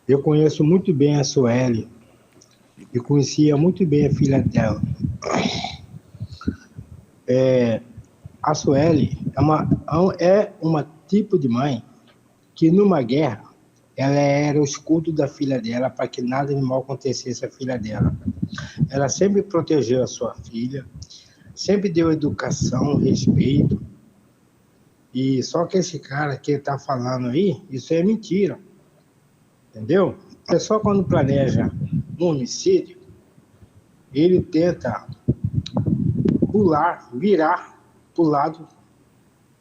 Eu conheço muito bem a Sueli e conhecia muito bem a filha dela. A Sueli é uma tipo de mãe que numa guerra ela era o escudo da filha dela para que nada de mal acontecesse à filha dela. Ela sempre protegeu a sua filha, sempre deu educação, respeito. E só que esse cara que está falando aí, isso é mentira. Entendeu? É só quando planeja um homicídio, ele tenta virar para o lado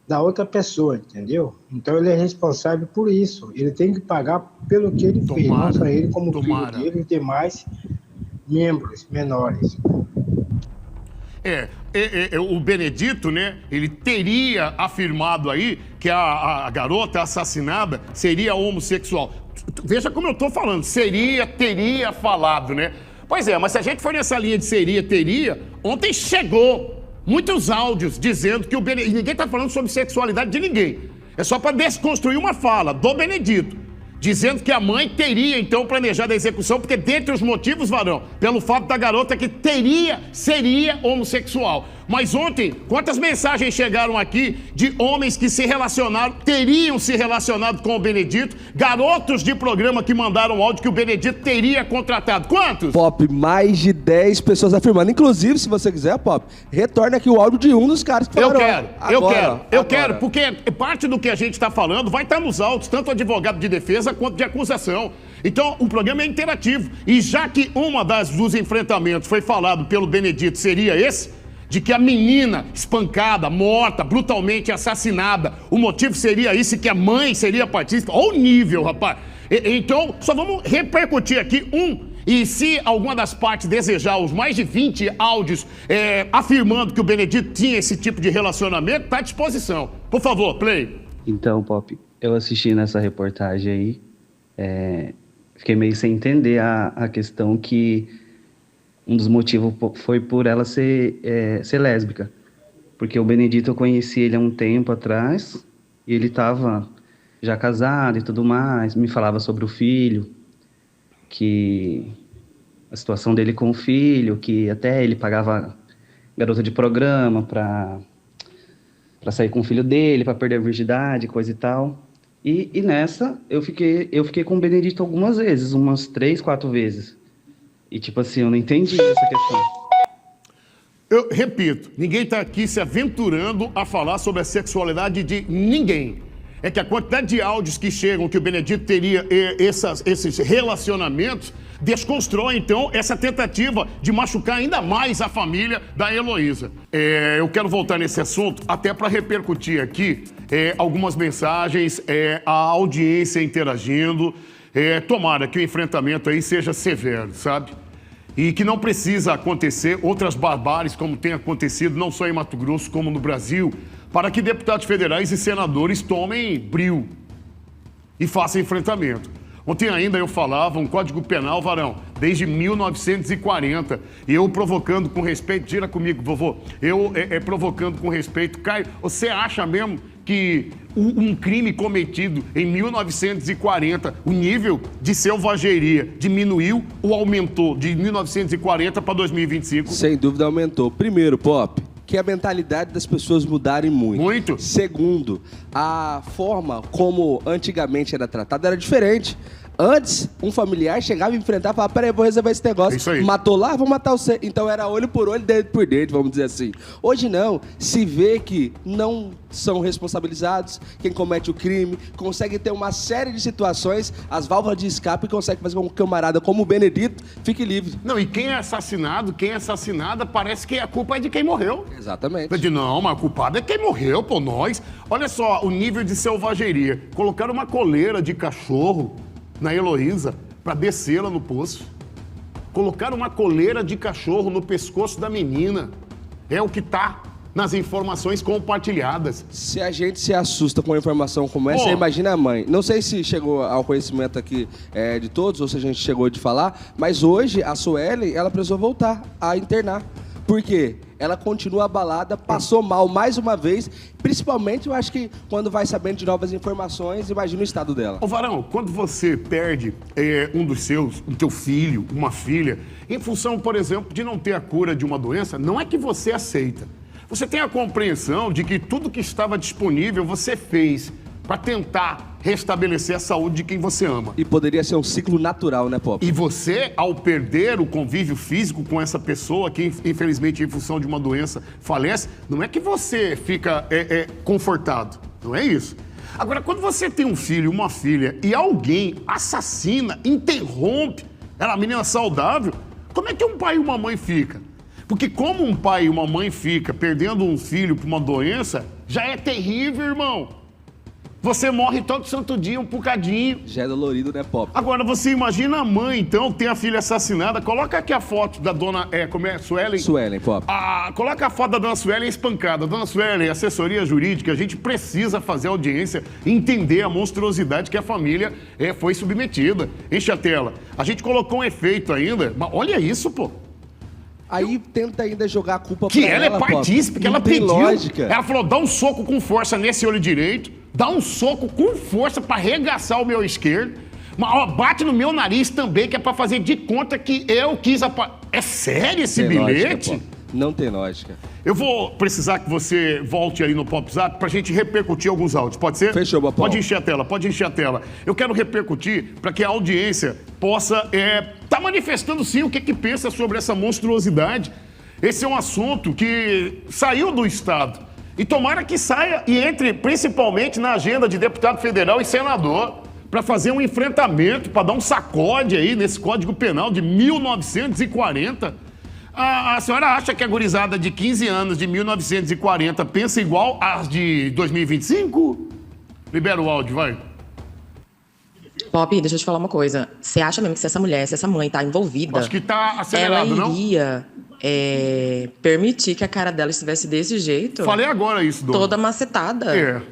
da outra pessoa, entendeu? Então ele é responsável por isso. Ele tem que pagar pelo que ele fez, não só ele, como o filho dele e demais membros menores. O Benedito, né, ele teria afirmado aí que a garota assassinada seria homossexual. Veja como eu tô falando, teria falado, né? Pois é, mas se a gente for nessa linha de teria, ontem chegou muitos áudios dizendo que o Benedito... Ninguém está falando sobre sexualidade de ninguém. É só para desconstruir uma fala do Benedito, dizendo que a mãe teria, então, planejado a execução, porque dentre os motivos, Varão, pelo fato da garota que seria homossexual. Mas ontem, quantas mensagens chegaram aqui de homens que teriam se relacionado com o Benedito, garotos de programa que mandaram áudio que o Benedito teria contratado. Quantos? Pop, mais de 10 pessoas afirmando. Inclusive, se você quiser, Pop, retorne aqui o áudio de um dos caras que falaram. Eu quero, porque parte do que a gente está falando vai estar nos autos, tanto advogado de defesa quanto de acusação. Então, o programa é interativo. E já que dos enfrentamentos foi falado pelo Benedito seria esse, de que a menina espancada, morta, brutalmente assassinada, o motivo seria isso, e que a mãe seria partícipe. Olha o nível, rapaz. Então, só vamos repercutir aqui e se alguma das partes desejar os mais de 20 áudios afirmando que o Benedito tinha esse tipo de relacionamento, está à disposição. Por favor, play. Então, Pop, eu assisti nessa reportagem aí, fiquei meio sem entender a questão que um dos motivos foi por ela ser lésbica. Porque o Benedito, eu conheci ele há um tempo atrás, e ele estava já casado e tudo mais, me falava sobre o filho, que a situação dele com o filho, que até ele pagava garota de programa para sair com o filho dele, para perder a virgindade, coisa e tal. E nessa, eu fiquei com o Benedito algumas vezes, umas 3, 4 vezes. E tipo assim, eu não entendi essa questão. Eu repito, ninguém está aqui se aventurando a falar sobre a sexualidade de ninguém. É que a quantidade de áudios que chegam que o Benedito teria esses relacionamentos desconstrói, então, essa tentativa de machucar ainda mais a família da Heloísa. Eu quero voltar nesse assunto até para repercutir aqui algumas mensagens, a audiência interagindo. Tomara que o enfrentamento aí seja severo, sabe? E que não precisa acontecer outras barbáries como tem acontecido não só em Mato Grosso como no Brasil, para que deputados federais e senadores tomem brio e façam enfrentamento. Ontem ainda eu falava um Código Penal, Varão, desde 1940. E eu provocando com respeito, tira comigo, vovô, provocando com respeito. Caio, você acha mesmo que um crime cometido em 1940, o nível de selvageria diminuiu ou aumentou de 1940 para 2025? Sem dúvida aumentou. Primeiro, Pop, que a mentalidade das pessoas mudarem muito. Muito. Segundo, a forma como antigamente era tratado era diferente. Antes, um familiar chegava e enfrentava e falava, peraí, vou resolver esse negócio. Isso aí. Matou lá, vou matar você. Então era olho por olho, dente por dente, vamos dizer assim. Hoje não, se vê que não são responsabilizados quem comete o crime, consegue ter uma série de situações, as válvulas de escape e consegue fazer com que um camarada como o Benedito fique livre. Não, e quem é assassinado, quem é assassinada, parece que a culpa é de quem morreu. Exatamente. Não, mas a culpada é quem morreu, pô, nós. Olha só o nível de selvageria. Colocaram uma coleira de cachorro na Heloísa para descê-la no poço. Colocaram uma coleira de cachorro no pescoço da menina. É o que tá nas informações compartilhadas. Se a gente se assusta com uma informação como essa, imagina a mãe. Não sei se chegou ao conhecimento aqui de todos, ou se a gente chegou de falar, mas hoje a Suelen, ela precisou voltar a internar. Por quê? Ela continua abalada, passou mal mais uma vez, principalmente, eu acho que quando vai sabendo de novas informações, imagina o estado dela. Ô Varão, quando você perde um dos seus, um teu filho, uma filha, em função, por exemplo, de não ter a cura de uma doença, não é que você aceita. Você tem a compreensão de que tudo que estava disponível você fez para tentar restabelecer a saúde de quem você ama. E poderia ser um ciclo natural, né, Pop? E você, ao perder o convívio físico com essa pessoa que, infelizmente, em função de uma doença, falece, não é que você fica confortado. Não é isso. Agora, quando você tem um filho, uma filha, e alguém assassina, interrompe, ela é uma menina saudável, como é que um pai e uma mãe fica? Porque como um pai e uma mãe fica perdendo um filho por uma doença, já é terrível, irmão. Você morre todo santo dia, um bocadinho. Já é dolorido, né, Pop? Agora, você imagina a mãe, então, que tem a filha assassinada. Coloca aqui a foto da dona, Suelen? Suelen, Pop. Coloca a foto da dona Suelen espancada. Dona Suelen, assessoria jurídica, a gente precisa fazer audiência, entender a monstruosidade que a família foi submetida. Enche a tela. A gente colocou um efeito ainda, mas olha isso, pô. Aí tenta ainda jogar a culpa que pra ela, ela é partícipe, que ela pediu. Lógica. Ela falou, dá um soco com força nesse olho direito, dá um soco com força pra arregaçar o meu esquerdo, mas bate no meu nariz também, que é pra fazer de conta que eu quis... É sério esse bilhete? Lógica, não tem lógica. Eu vou precisar que você volte aí no Pop Zap pra gente repercutir alguns áudios, pode ser? Fechou, Bapão. Pode encher a tela. Eu quero repercutir para que a audiência possa tá manifestando sim o que pensa sobre essa monstruosidade. Esse é um assunto que saiu do Estado. E tomara que saia e entre principalmente na agenda de deputado federal e senador para fazer um enfrentamento, para dar um sacode aí nesse Código Penal de 1940. A senhora acha que a gurizada de 15 anos de 1940 pensa igual às de 2025? Libera o áudio, vai. Pop, deixa eu te falar uma coisa. Você acha mesmo que se essa mulher, se essa mãe tá envolvida... Acho que tá acelerado, ela iria permitir que a cara dela estivesse desse jeito? Falei agora isso, dona. Toda macetada.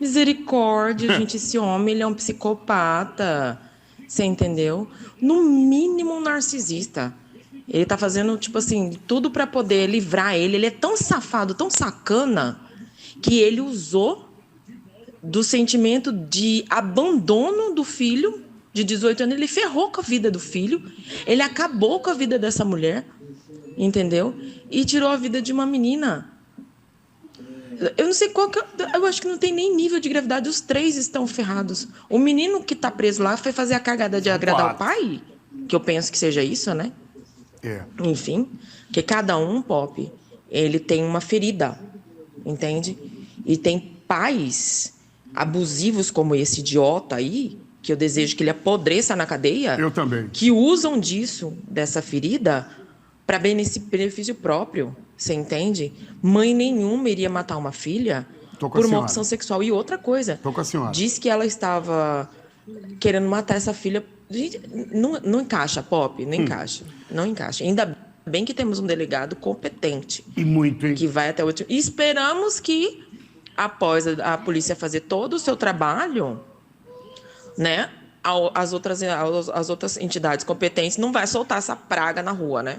Misericórdia, gente. Esse homem, ele é um psicopata. Você entendeu? No mínimo um narcisista. Ele tá fazendo, tipo assim, tudo pra poder livrar ele. Ele é tão safado, tão sacana, que ele usou do sentimento de abandono do filho de 18 anos. Ele ferrou com a vida do filho. Ele acabou com a vida dessa mulher, entendeu? E tirou a vida de uma menina. Eu não sei qual que... Eu acho que não tem nem nível de gravidade. Os 3 estão ferrados. O menino que tá preso lá foi fazer a cagada de agradar o pai? Que eu penso que seja isso, né? Enfim, que cada um, Pop, ele tem uma ferida, entende? E tem pais abusivos como esse idiota aí, que eu desejo que ele apodreça na cadeia. Eu também. Que usam disso, dessa ferida, para benefício próprio, você entende? Mãe nenhuma iria matar uma filha por uma opção sexual. E outra coisa, diz que ela estava querendo matar essa filha. Não encaixa, Pop, não encaixa. Não encaixa. Ainda bem que temos um delegado competente. E muito, hein? Que vai até o último. E esperamos que, após a polícia fazer todo o seu trabalho, né, as outras entidades competentes não vai soltar essa praga na rua, né?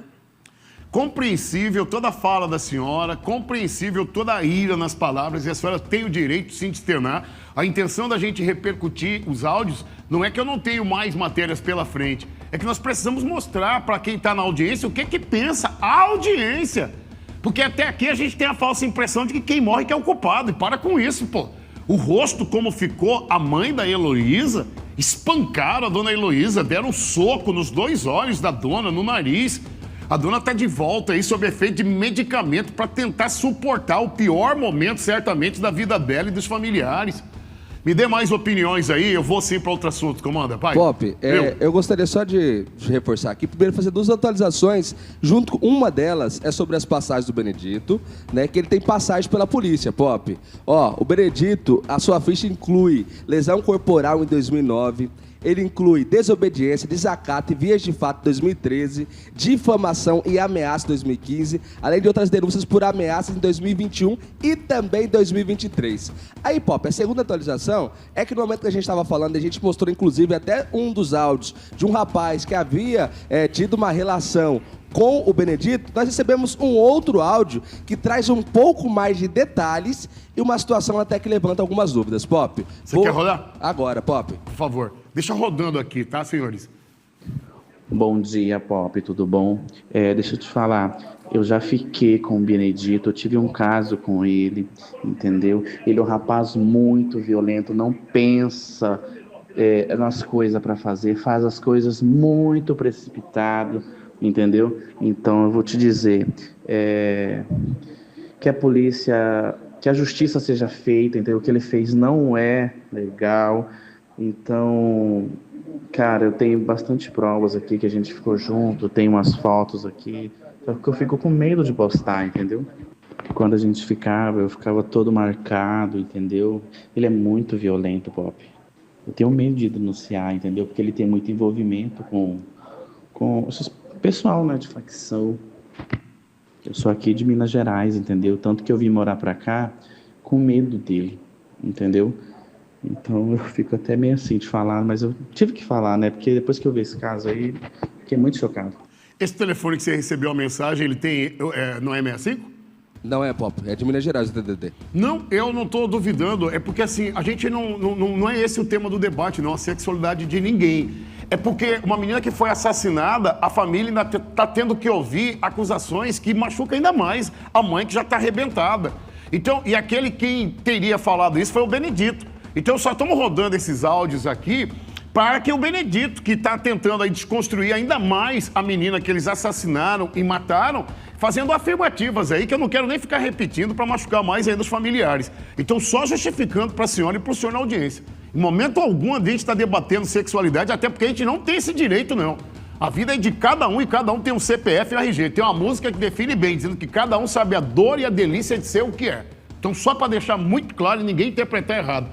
Compreensível toda a fala da senhora, compreensível toda a ira nas palavras, e a senhora tem o direito sim de externar. A intenção da gente repercutir os áudios não é que eu não tenho mais matérias pela frente, é que nós precisamos mostrar para quem está na audiência o que pensa a audiência. Porque até aqui a gente tem a falsa impressão de que quem morre que é o culpado, e para com isso, pô. O rosto como ficou a mãe da Heloísa, espancaram a dona Heloísa, deram um soco nos 2 olhos da dona, no nariz. A dona está de volta aí sob efeito de medicamento para tentar suportar o pior momento, certamente, da vida dela e dos familiares. Me dê mais opiniões aí, eu vou sim para outro assunto. Comanda, pai. Pop, eu gostaria só de reforçar aqui, primeiro fazer 2 atualizações, junto com uma delas é sobre as passagens do Benedito, né, que ele tem passagem pela polícia, Pop. Ó, o Benedito, a sua ficha inclui lesão corporal em 2009, ele inclui desobediência, desacato e vias de fato 2013, difamação e ameaça 2015, além de outras denúncias por ameaças em 2021 e também 2023. Aí, Pop, a segunda atualização é que no momento que a gente estava falando, a gente mostrou inclusive até um dos áudios de um rapaz que havia tido uma relação com o Benedito, nós recebemos um outro áudio que traz um pouco mais de detalhes e uma situação até que levanta algumas dúvidas. Pop, você quer rodar? Agora, Pop. Por favor, deixa rodando aqui, tá, senhores? Bom dia, Pop, tudo bom? Deixa eu te falar, eu já fiquei com o Benedito, eu tive um caso com ele, entendeu? Ele é um rapaz muito violento, não pensa nas coisas para fazer, faz as coisas muito precipitado, entendeu? Então eu vou te dizer que a polícia, que a justiça seja feita, entendeu? O que ele fez não é legal. Então, cara, eu tenho bastante provas aqui que a gente ficou junto, tem umas fotos aqui, só que eu fico com medo de postar, entendeu? Quando a gente ficava, eu ficava todo marcado, entendeu? Ele é muito violento, Pop. Eu tenho medo de denunciar, entendeu? Porque ele tem muito envolvimento com esses pessoal, né, de facção. Eu sou aqui de Minas Gerais, entendeu? Tanto que eu vim morar pra cá com medo dele, entendeu? Então eu fico até meio assim de falar, mas eu tive que falar, né? Porque depois que eu vi esse caso aí, fiquei muito chocado. Esse telefone que você recebeu a mensagem, ele tem, não é 65? Não é, Pop, é de Minas Gerais o DDD. Não, eu não estou duvidando, é porque assim, a gente não é esse o tema do debate, não, a sexualidade de ninguém. É porque uma menina que foi assassinada, a família ainda está tendo que ouvir acusações que machucam ainda mais a mãe que já está arrebentada. Então, e aquele quem teria falado isso foi o Benedito. Então, só estamos rodando esses áudios aqui para que o Benedito, que está tentando aí desconstruir ainda mais a menina que eles assassinaram e mataram, fazendo afirmativas aí que eu não quero nem ficar repetindo para machucar mais ainda os familiares. Então, só justificando para a senhora e para o senhor na audiência. Em momento algum a gente está debatendo sexualidade, até porque a gente não tem esse direito, não. A vida é de cada um e cada um tem um CPF e um RG. Tem uma música que define bem, dizendo que cada um sabe a dor e a delícia de ser o que é. Então, só para deixar muito claro e ninguém interpretar errado.